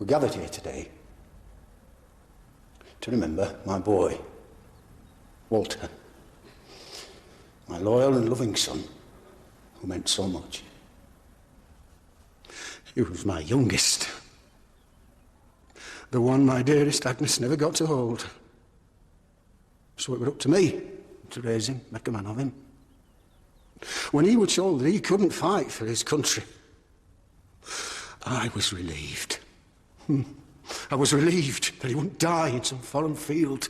We're gathered here today to remember my boy, Walter, my loyal and loving son, who meant so much. He was my youngest, the one my dearest Agnes never got to hold. So it was up to me to raise him, make a man of him. When he was told that he couldn't fight for his country, I was relieved. I was relieved that he wouldn't die in some foreign field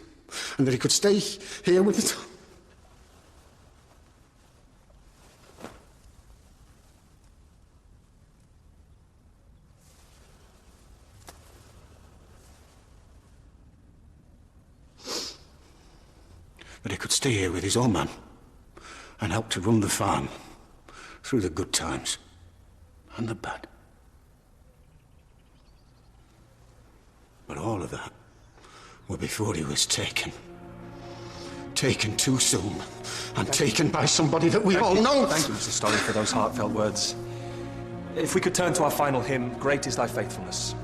and that he could stay here with us. That he could stay here with his own man and help to run the farm through the good times and the bad. But all of that were before he was taken. Taken too soon, and taken by somebody that we all know. Thank you, Mr. Storey, for those heartfelt words. If we could turn to our final hymn, Great is Thy Faithfulness.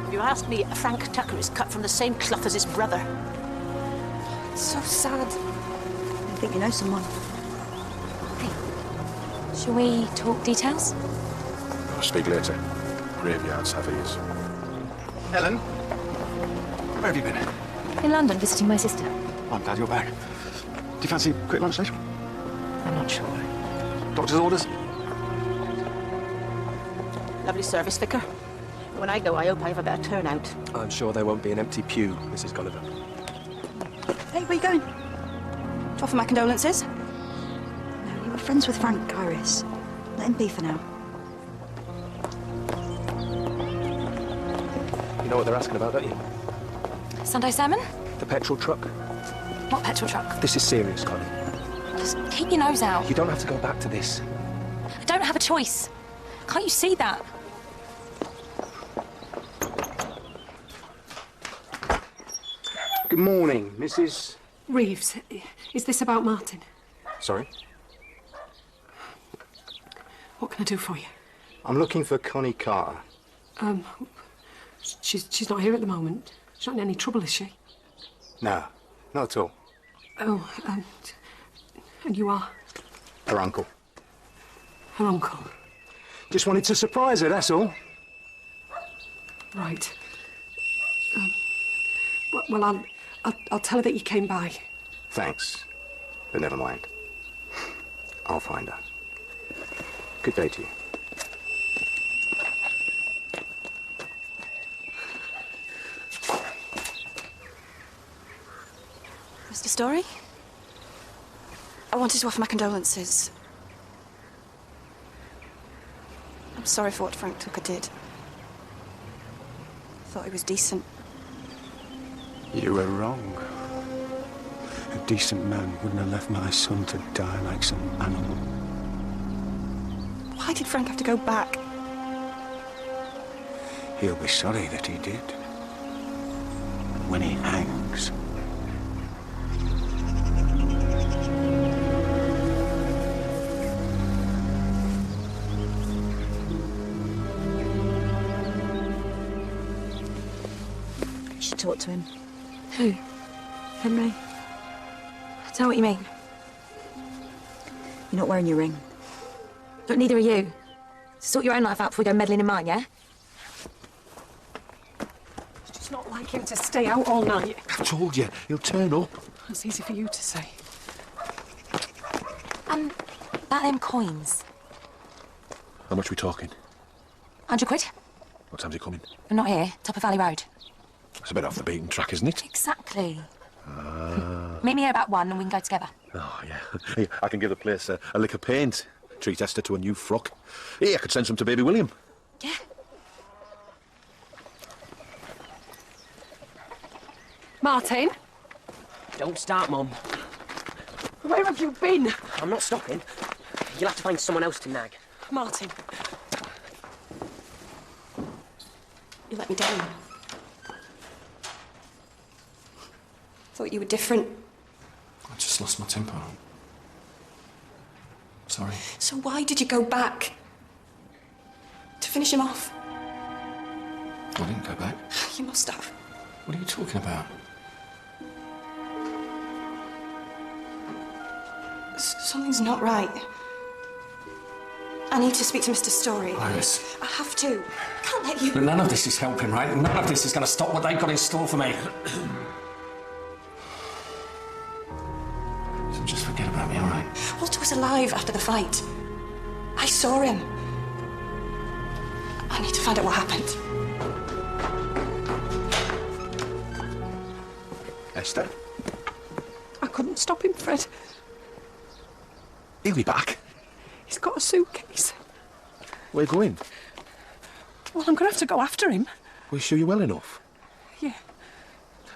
If you ask me, Frank Tucker is cut from the same cloth as his brother. It's so sad. I think you know someone. Shall we talk details? I'll speak later. Graveyards have ears. Ellen, where have you been? In London, visiting my sister. I'm glad you're back. Do you fancy a quick lunch later? I'm not sure. Doctor's orders? Lovely service, Vicar. When I go, I hope I have a better turnout. I'm sure there won't be an empty pew, Mrs. Gulliver. Hey, where you going? To offer my condolences? No, you were friends with Frank, Iris. Let him be for now. You know what they're asking about, don't you? Sunday salmon? The petrol truck. What petrol truck? This is serious, Connie. Just keep your nose out. You don't have to go back to this. I don't have a choice. Can't you see that? Good morning, Mrs. Reeves, is this about Martin? Sorry? What can I do for you? I'm looking for Connie Carter. She's not here at the moment. She's not in any trouble, is she? No, not at all. Oh, and you are Her uncle. her uncle. Just wanted to surprise her, that's all. Right. Well, I'll tell her that you came by. Thanks, but never mind. I'll find her. Good day to you. Mr. Storey? I wanted to offer my condolences. I'm sorry for what Frank Tucker did. I thought he was decent. You were wrong. A decent man wouldn't have left my son to die like some animal. Why did Frank have to go back? He'll be sorry that he did. When he hangs. You should talk to him. Who? Henry, I don't know what you mean. you're not wearing your ring. But neither are you. Sort your own life out before we go meddling in mine, yeah? It's just not like him to stay out all night. I've told you, he'll turn up. That's easy for you to say. About them coins. How much are we talking? 100 quid? What time's he coming? I'm not here. Top of Valley Road. It's a bit off the beaten track, isn't it? Exactly. Meet me here about 1 and we can go together. Oh, yeah. Hey, I can give the place a lick of paint. Treat Esther to a new frock. Hey, I could send some to baby William. Yeah. Martin? Don't start, Mum. Where have you been? I'm not stopping. You'll have to find someone else to nag. Martin. You let me down. Thought you were different. I just lost my temper. sorry. So why did you go back? To finish him off? I didn't go back. You must have. What are you talking about? Something's not right. I need to speak to Mr. Story. Iris. I have to. I can't let you... But none of this is helping, right? None of this is going to stop what they've got in store for me. So just forget about me, all right? Walter was alive after the fight. I saw him. I need to find out what happened. Esther? I couldn't stop him, Fred. He'll be back. He's got a suitcase. Where are you going? Well, I'm going to have to go after him. Are you sure you're well enough? Yeah.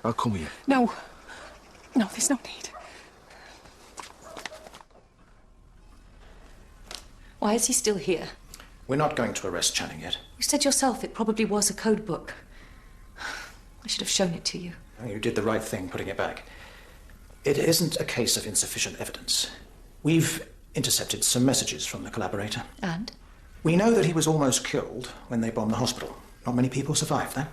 I'll come with you. No. No, there's no need. Why is he still here? We're not going to arrest Channing yet. You said yourself it probably was a code book. I should have shown it to you. You did the right thing putting it back. It isn't a case of insufficient evidence. We've intercepted some messages from the collaborator. And? We know that he was almost killed when they bombed the hospital. Not many people survived that.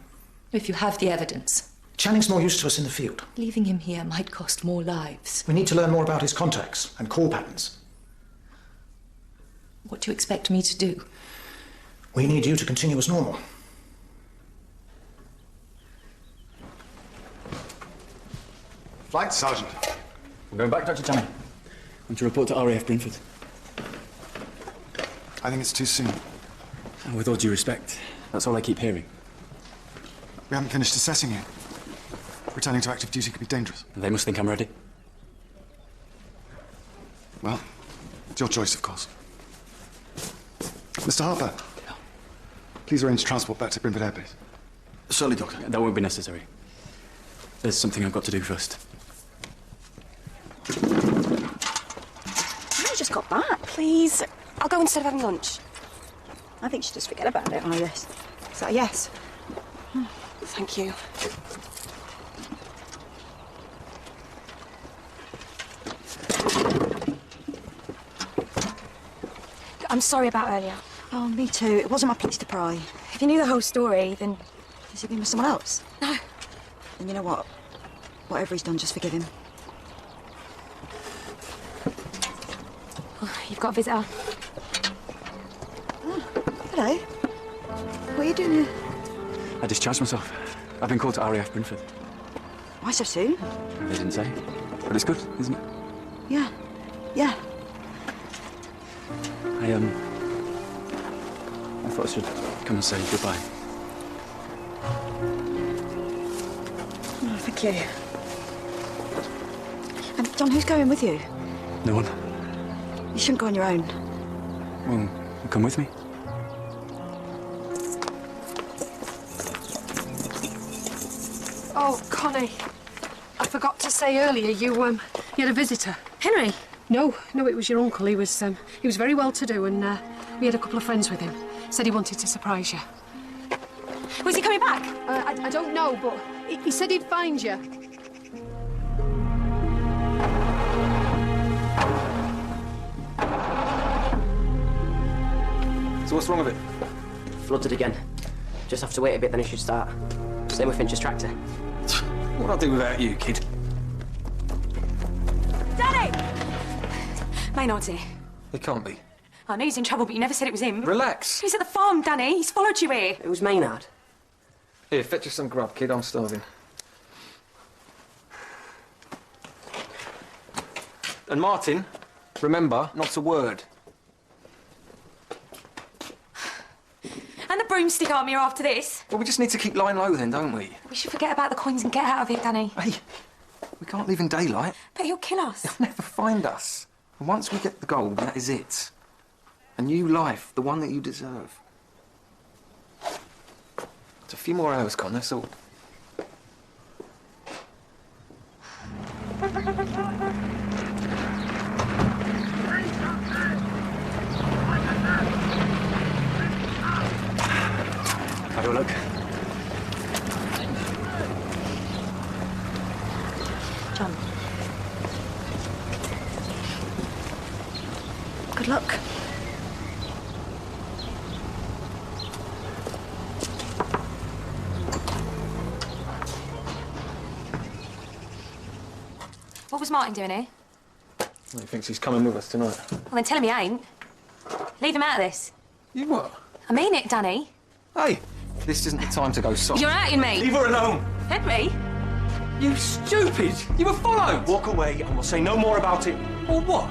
If you have the evidence. Channing's more used to us in the field. Leaving him here might cost more lives. We need to learn more about his contacts and call patterns. What do you expect me to do? We need you to continue as normal. Flight Sergeant. We're going back, Dr. Channing. I'm to report to RAF Brynford. I think it's too soon. And with all due respect, that's all I keep hearing. We haven't finished assessing it. Returning to active duty could be dangerous. They must think I'm ready. Well, it's your choice, of course. Mr. Harper, please arrange transport back to Brynford Air Base. Certainly, Doctor. That won't be necessary. There's something I've got to do first. You just got back. Please. I'll go instead of having lunch. I think you should just forget about it, Iris. Is that a yes? Thank you. I'm sorry about earlier. Oh, me too. It wasn't my place to pry. If you knew the whole story, then... Has he been with someone else? No. Then you know what? Whatever he's done, just forgive him. Oh, you've got a visitor. Oh, hello. What are you doing here? I discharged myself. I've been called to RAF Brynford. Why so soon? They didn't say. But it's good, isn't it? Yeah. Yeah. I thought I should come and say goodbye. Oh, thank you. And John, who's going with you? No one? You shouldn't go on your own. Well, come with me. Oh, Connie. I forgot to say earlier you had a visitor. Henry? No, it was your uncle. He was very well-to-do and we had a couple of friends with him. Said he wanted to surprise you. Was he coming back? I don't know, but he said he'd find you. So what's wrong with it? Flooded again. Just have to wait a bit, then it should start. Same with Finch's tractor. What'd I do without you, kid? Danny! Maynard's here. It can't be. I know he's in trouble, but you never said it was him. Relax. He's at the farm, Danny. He's followed you here. It was Maynard. Here, fetch us some grub, kid. I'm starving. And Martin, remember, not a word. And the broomstick army are after this. Well, we just need to keep lying low then, don't we? We should forget about the coins and get out of here, Danny. Hey, we can't leave in daylight. But he'll kill us. He'll never find us. And once we get the gold, that is it. A new life, the one that you deserve. It's a few more hours, Con, that's all. Have a look. John. Good luck. What was Martin doing here? Well, he thinks he's coming with us tonight. Well, then tell him he ain't. Leave him out of this. You what? I mean it, Danny. Hey, this isn't the time to go soft. You're outing me. Leave her alone. Henry? You stupid! You were followed! Walk away and we'll say no more about it. Or what?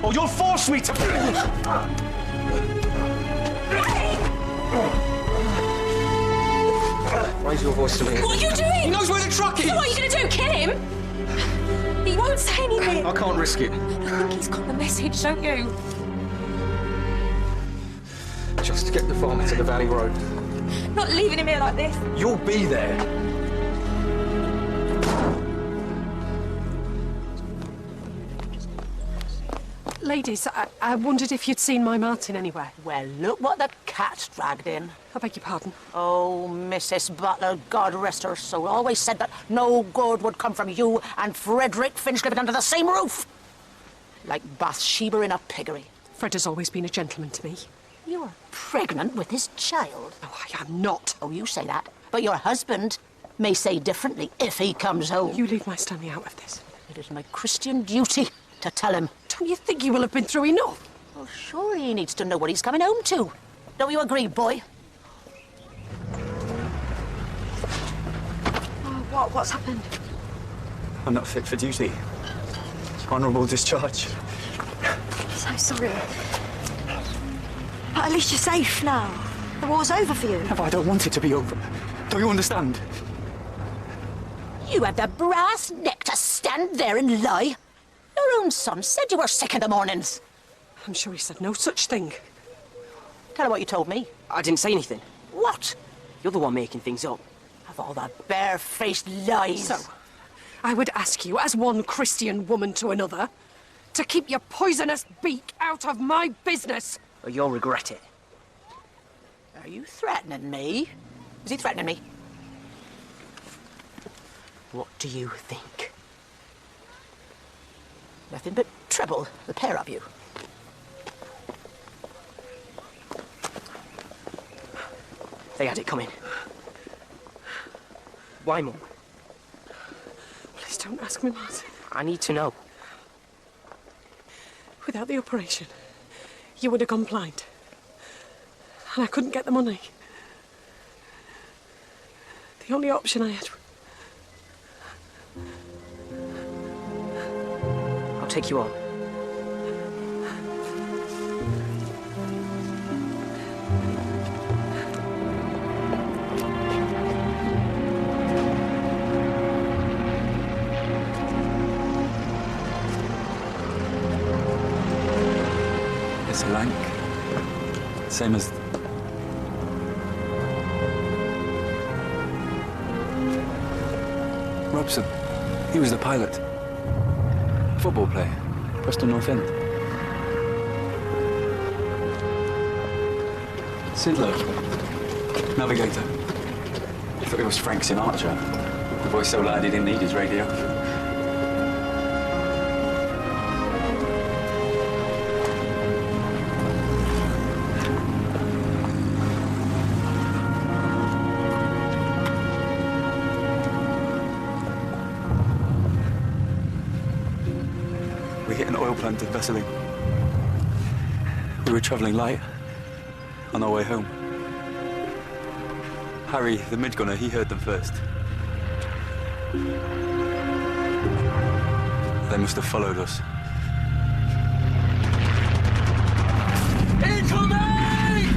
Or you'll force me to... Raise your voice to me. What are you doing? He knows where the truck is! So what are you going to do, kill him? He won't say anything. I can't risk it. I think he's got the message, don't you? Just get the farmer to the Valley Road. Not leaving him here like this. You'll be there. Ladies, I wondered if you'd seen my Martin anywhere. Well, look what the cat's dragged in. I beg your pardon. Oh, Mrs. Butler, God rest her soul, always said that no good would come from you and Frederick Finch living under the same roof. Like Bathsheba in a piggery. Fred has always been a gentleman to me. You're pregnant with his child. No, I am not. Oh, you say that. But your husband may say differently if he comes home. You leave my Stanley out of this. It is my Christian duty to tell him. Don't you think he will have been through enough? Well, sure he needs to know what he's coming home to. Don't you agree, boy? Oh, what's happened? I'm not fit for duty. Honourable discharge. So sorry. But at least you're safe now. The war's over for you. No, but I don't want it to be over. Don't you understand? You had the brass neck to stand there and lie. Your own son said you were sick in the mornings. I'm sure he said no such thing. Tell her what you told me. I didn't say anything. What? You're the one making things up. Of all the barefaced lies. So, I would ask you, as one Christian woman to another, to keep your poisonous beak out of my business. Or you'll regret it. Are you threatening me? Is he threatening me? What do you think? Nothing but trouble, the pair of you. They had it coming. Why, Mum? Please don't ask me, Martin. I need to know. Without the operation, you would have gone blind. And I couldn't get the money. The only option I had... I'll take you on. It's a lank. Same as... Robson. He was the pilot. Football player. Preston North End. Sidlow. Navigator. I thought he was Frank Sinatra. The voice so loud he didn't need his radio. We hit an oil plant at Vesseling. We were travelling light on our way home. Harry, the mid-gunner, he heard them first. They must have followed us. Incoming!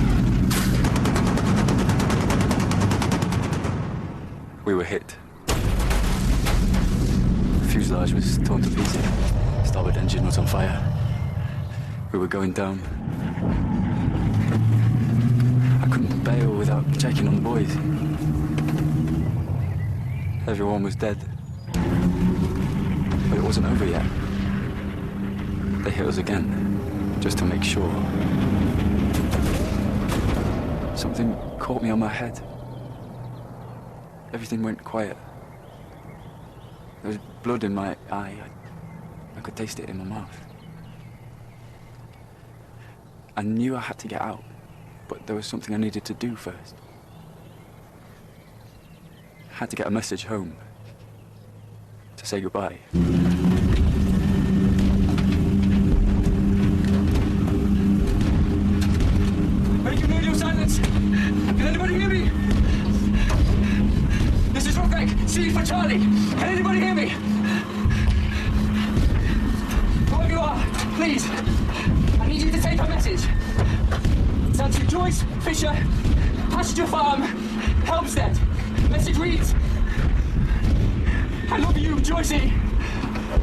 We were hit. The fuselage was torn to pieces. Starboard engine was on fire. We were going down. I couldn't bail without checking on the boys. Everyone was dead. But it wasn't over yet. They hit us again, just to make sure. Something caught me on my head. Everything went quiet. There was blood in my eye. I could taste it in my mouth. I knew I had to get out, but there was something I needed to do first. I had to get a message home to say goodbye. Make radio silence! Can anybody hear me? This is Rebecca. C for Charlie. Can anybody hear me? Whoever you are, please. I need you to take a message. It's out to Joyce, Fisher, Pasture Farm, Helmstead. Message reads: I love you, Joycey.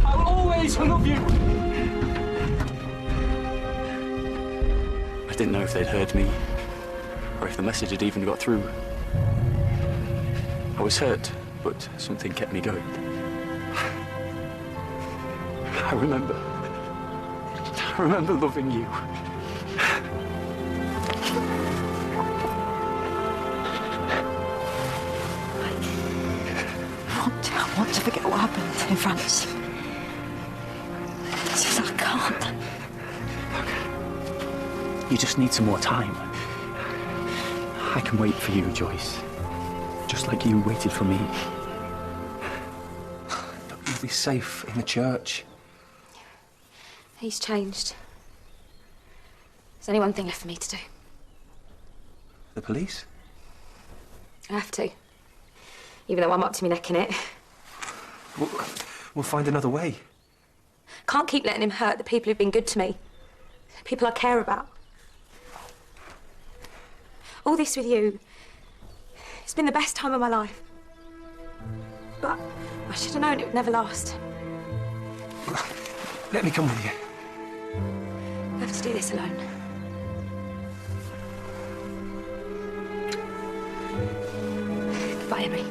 I will always love you. I didn't know if they'd heard me, or if the message had even got through. I was hurt, but something kept me going. I remember loving you. I want to forget what happened in France. It's just I can't. You just need some more time. I can wait for you, Joyce. Just like you waited for me. You'll be safe in the church. He's changed. There's only one thing left for me to do. The police? I have to. Even though I'm up to my neck in it. We'll find another way. Can't keep letting him hurt the people who've been good to me. People I care about. All this with you, it's been the best time of my life. But I should have known it would never last. Let me come with you. I have to do this alone. Goodbye, Henry.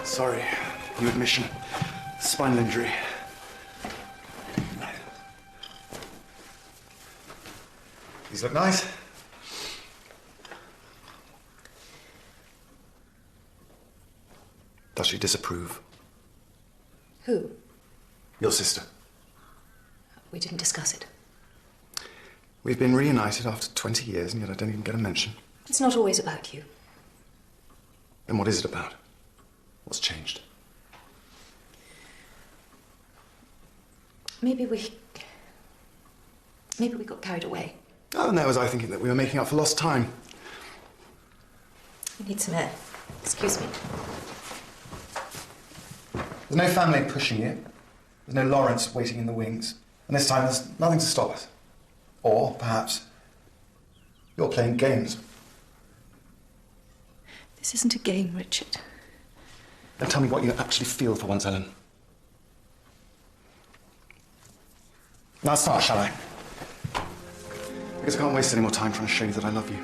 Sorry, new admission. Spinal injury. These look nice. Does she disapprove? Who? Your sister. We didn't discuss it. We've been reunited after 20 years, and yet I don't even get a mention. It's not always about you. Then what is it about? What's changed? Maybe we got carried away. Oh, and that was I thinking that we were making up for lost time. I need some air. Excuse me. There's no family pushing you. There's no Lawrence waiting in the wings. And this time there's nothing to stop us. Or, perhaps, you're playing games. This isn't a game, Richard. Then tell me what you actually feel for once, Ellen. Now start, shall I? Because I can't waste any more time trying to show you that I love you.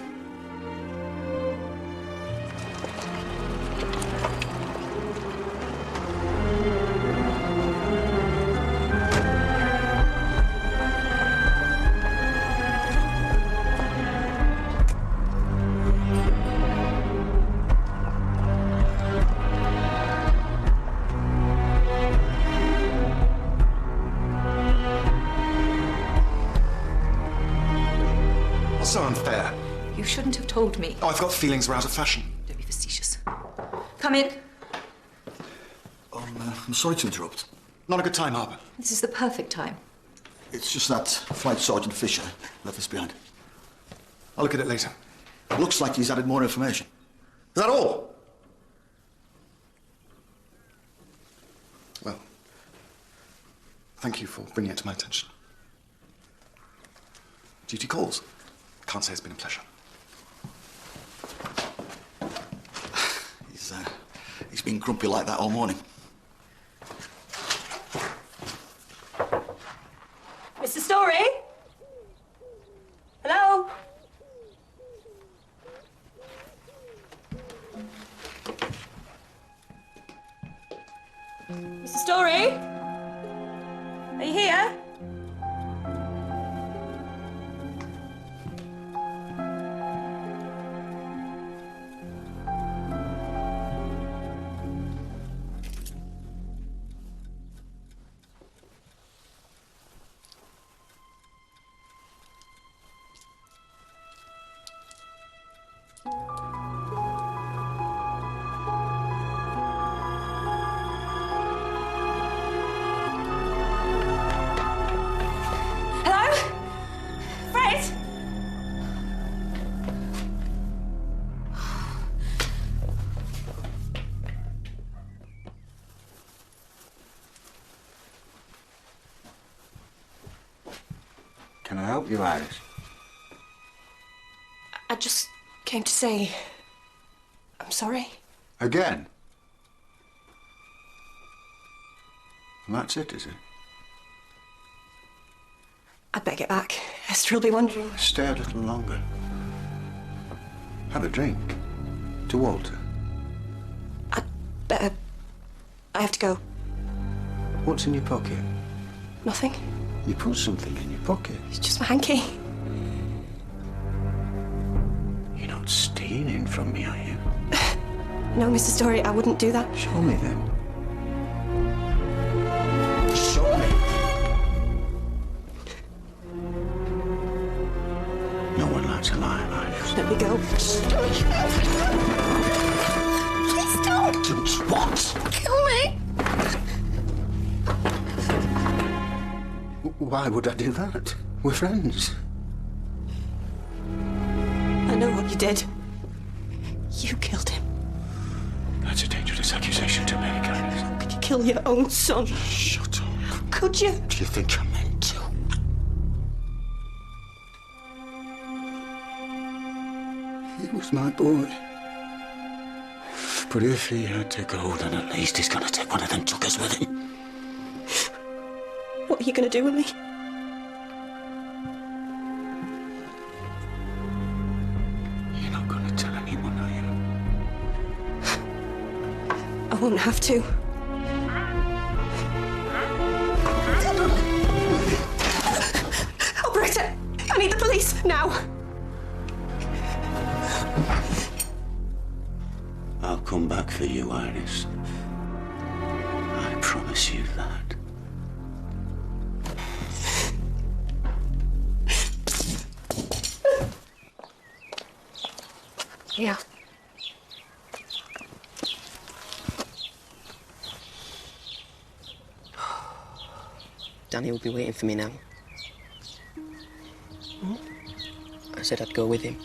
So unfair. You shouldn't have told me. Oh, I've got feelings we're out of fashion. Don't be facetious. Come in. I'm sorry to interrupt. Not a good time, Harper. This is the perfect time. It's just that Flight Sergeant Fisher left us behind. I'll look at it later. Looks like he's added more information. Is that all? Well, thank you for bringing it to my attention. Duty calls. Can't say it's been a pleasure. He's been grumpy like that all morning. Mr. Story? Hello? Can I help you, Iris? I just came to say I'm sorry. Again? And that's it, is it? I'd better get back. Esther will be wondering. Stay a little longer. Have a drink. To Walter. Better. I have to go. What's in your pocket? Nothing. You put something in your pocket. It's just my hanky. You're not stealing from me, are you? No, Mr. Story, I wouldn't do that. Show me then. Show me. No one likes a liar like this. Let me go. Please don't. Don't what? Kill me. Why would I do that? We're friends. I know what you did. You killed him. That's a dangerous accusation to make, Iris. How could you kill your own son? Shut up. How could you? Do you think I meant to? He was my boy. But if he had to go, then at least he's gonna take one of them tuckers with him. What are you going to do with me? You're not gonna tell anyone, are you? I won't have to. Operator! I need the police, now! I'll come back for you, Iris. I promise you that. Yeah. Danny will be waiting for me now. I said I'd go with him.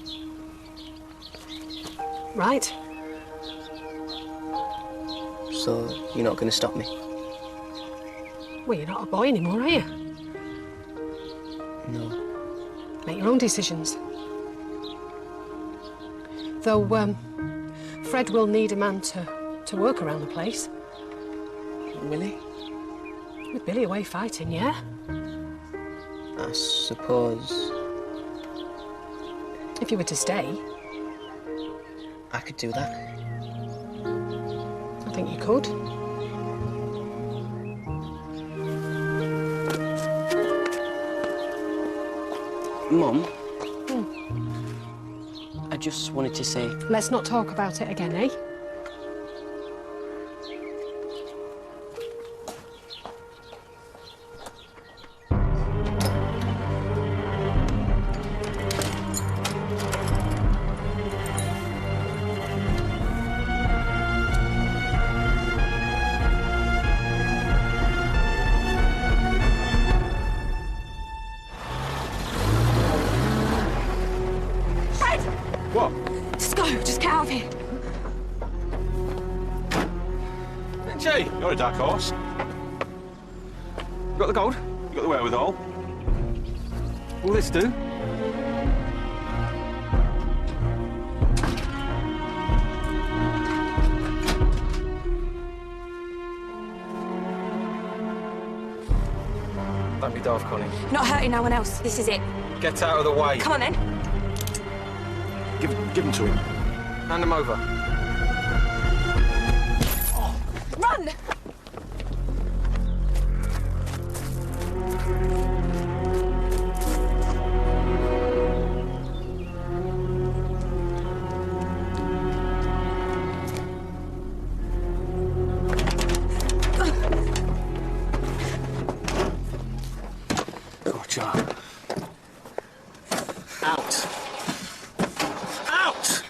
Right. So, you're not going to stop me? Well, you're not a boy anymore, are you? No. Make your own decisions. Though, Fred will need a man to work around the place. Will he? With Billy away fighting, yeah? I suppose If you were to stay, I could do that. I think you could. Mum? I just wanted to say... Let's not talk about it again, eh? You're a dark horse. You got the gold? You got the wherewithal? Will this do? Don't be daft, Connie. Not hurting no one else. This is it. Get out of the way. Come on, then. Give them to him. Hand them over. Run! Good job. Out. Out!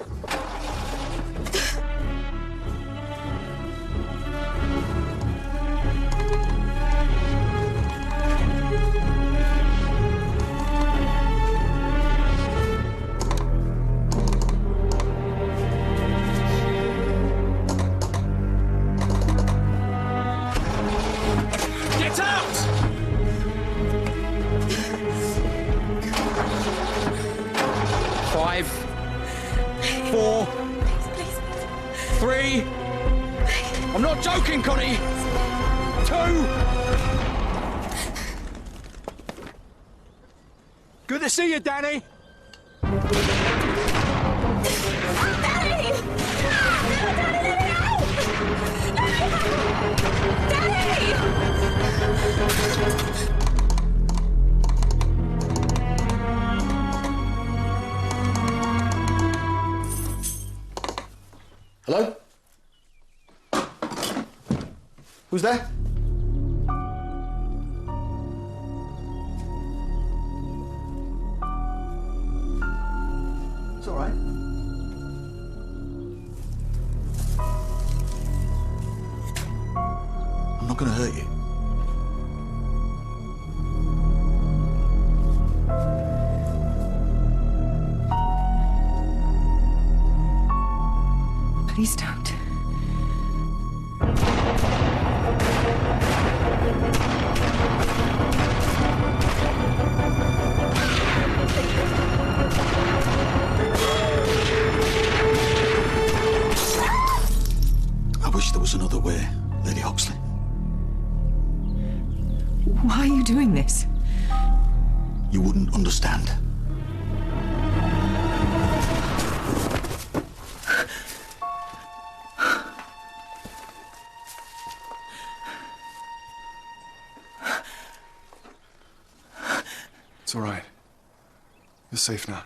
Get out! One, Connie! 2! Good to see you, Danny! Hello? Who's there? It's all right. I'm not going to hurt you. Please don't. I wish there was another way, Lady Oxley. Why are you doing this? You wouldn't understand. It's all right. You're safe now.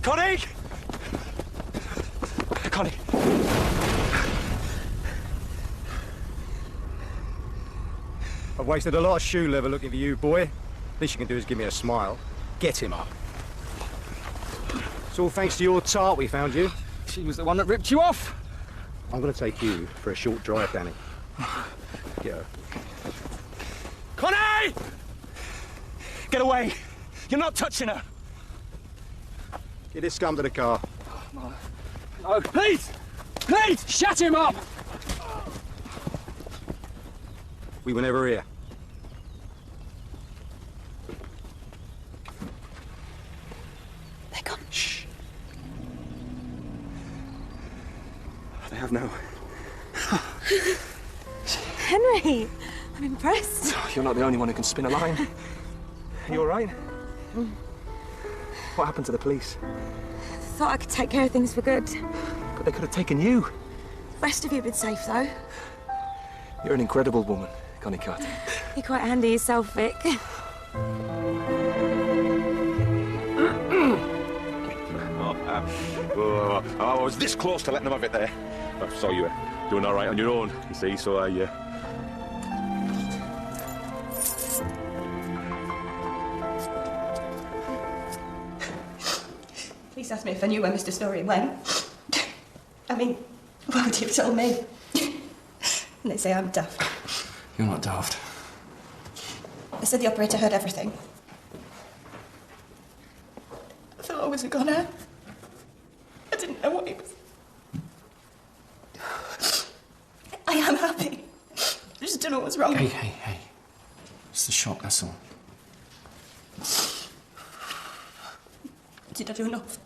Connie! Connie. I've wasted a lot of shoe leather looking for you, boy. Least you can do is give me a smile. Get him up. It's all thanks to your tart we found you. She was the one that ripped you off. I'm going to take you for a short drive, Danny. Get her. Connie! Get away! You're not touching her! Get this scum to the car. No, please! Please! Shut him up! We were never here. They're gone. Shh. They have now. Henry, I'm impressed. You're not the only one who can spin a line. Are you all right? What happened to the police? Thought I could take care of things for good. But they could have taken you. The rest of you have been safe, though. You're an incredible woman, Connie Carter. You're quite handy yourself, Vic. I was this close to letting them have it there. I saw you doing all right on your own, you see, so I... Please ask me if I knew where Mr. Snorri went. I mean, why would you have told me? And they say I'm daft. You're not daft. They said the operator heard everything. I thought I was a goner. I didn't know what he was. I am happy. I just don't know what's wrong. Hey. It's the shock, that's all. Did I do enough?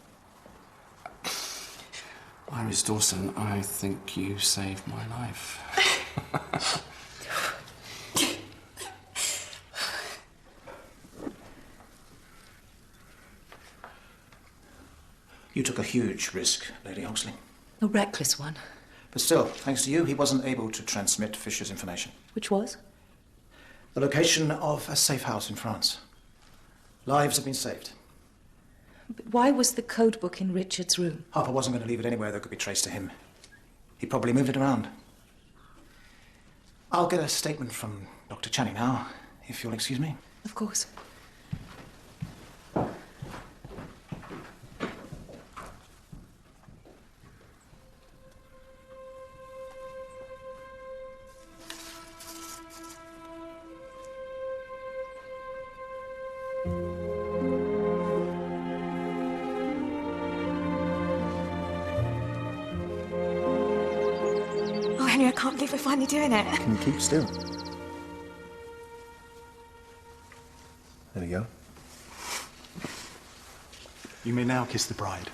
Iris Dawson, I think you saved my life. You took a huge risk, Lady Oxley. A reckless one. But still, thanks to you, he wasn't able to transmit Fisher's information. Which was? The location of a safe house in France. Lives have been saved. But why was the code book in Richard's room? Harper wasn't going to leave it anywhere that could be traced to him. He probably moved it around. I'll get a statement from Dr. Channing now, if you'll excuse me. Of course. can't believe we're finally doing it. Can you keep still? There we go. You may now kiss the bride.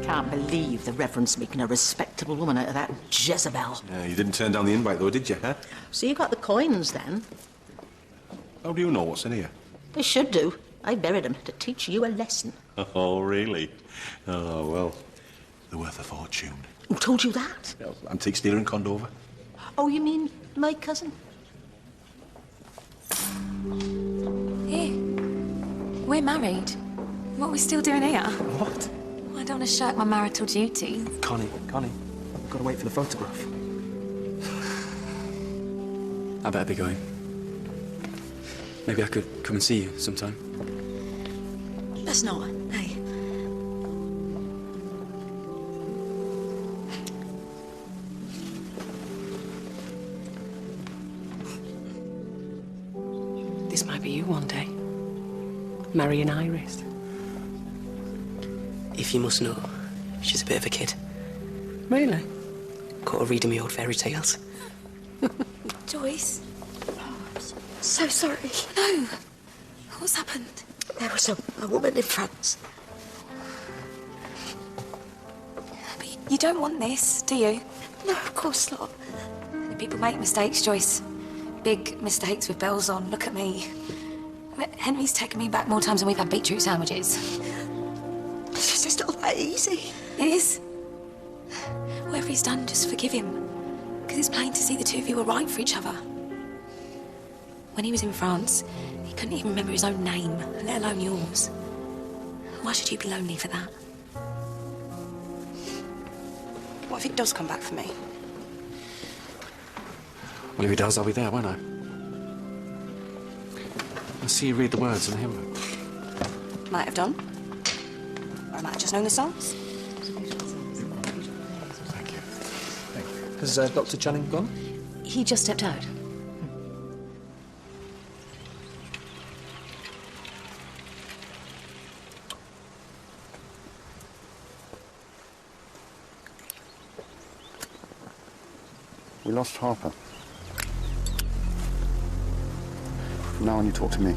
Can't believe the Reverend's making a respectable woman out of that Jezebel. Yeah, you didn't turn down the invite, though, did you, huh? So you got the coins, then? How do you know what's in here? They should do. I buried them to teach you a lesson. Oh, really? Oh, well, they're worth a fortune. Who told you that? Antique dealer in Condover. Oh, you mean my cousin? Here. We're married. What are we still doing here? What? I don't want to shirk my marital duty. Connie, I've got to wait for the photograph. I better be going. Maybe I could come and see you sometime. That's not. Hey. This might be you one day. Marrying Iris. If you must know, she's a bit of a kid. Really? Caught her reading me old fairy tales. Joyce? So sorry. No. What's happened? There was a woman in France. But you don't want this, do you? No, of course not. People make mistakes, Joyce. Big mistakes with bells on. Look at me. Henry's taken me back more times than we've had beetroot sandwiches. It's just not that easy. It is. Whatever he's done, just forgive him. Because it's plain to see the two of you were right for each other. When he was in France, he couldn't even remember his own name, let alone yours. Why should you be lonely for that? What if he does come back for me? Well, if he does, I'll be there, won't I? I'll see you read the words in the hymn book. Might have done. Or I might have just known the songs. Thank you. Has Dr. Channing gone? He just stepped out. We lost Harper. Now when you talk to me.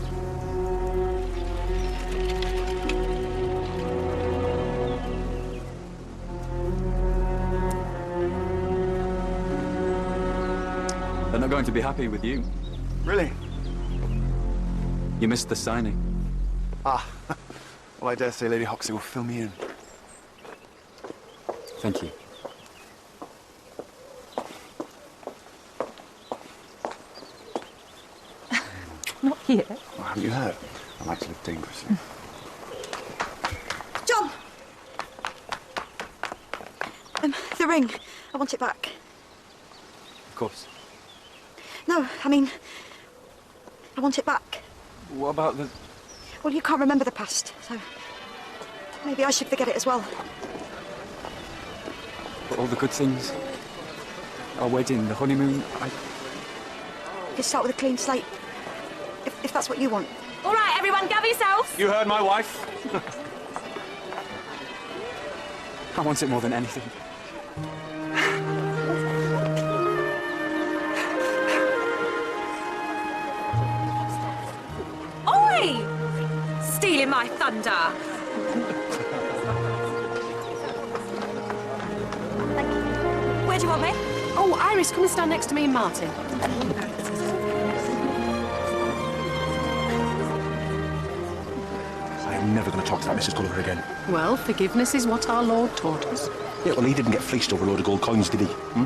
They're not going to be happy with you. Really? You missed the signing. Ah. Well, I dare say Lady Hoxie will fill me in. Thank you. Not here. Well, haven't you heard? I like to live dangerously. John! The ring. I want it back. Of course. No, I mean, I want it back. What about the... Well, you can't remember the past, so maybe I should forget it as well. all the good things? Our wedding, the honeymoon, You could start with a clean slate, if that's what you want. All right, everyone, gather yourselves. You heard my wife. I want it more than anything. Oi! Stealing my thunder. Where do you want me? Oh, Iris, come and stand next to me and Martin. I am never going to talk to that Mrs. Gulliver again. Well, forgiveness is what our Lord taught us. Yeah, well, he didn't get fleeced over a load of gold coins, did he? Hmm?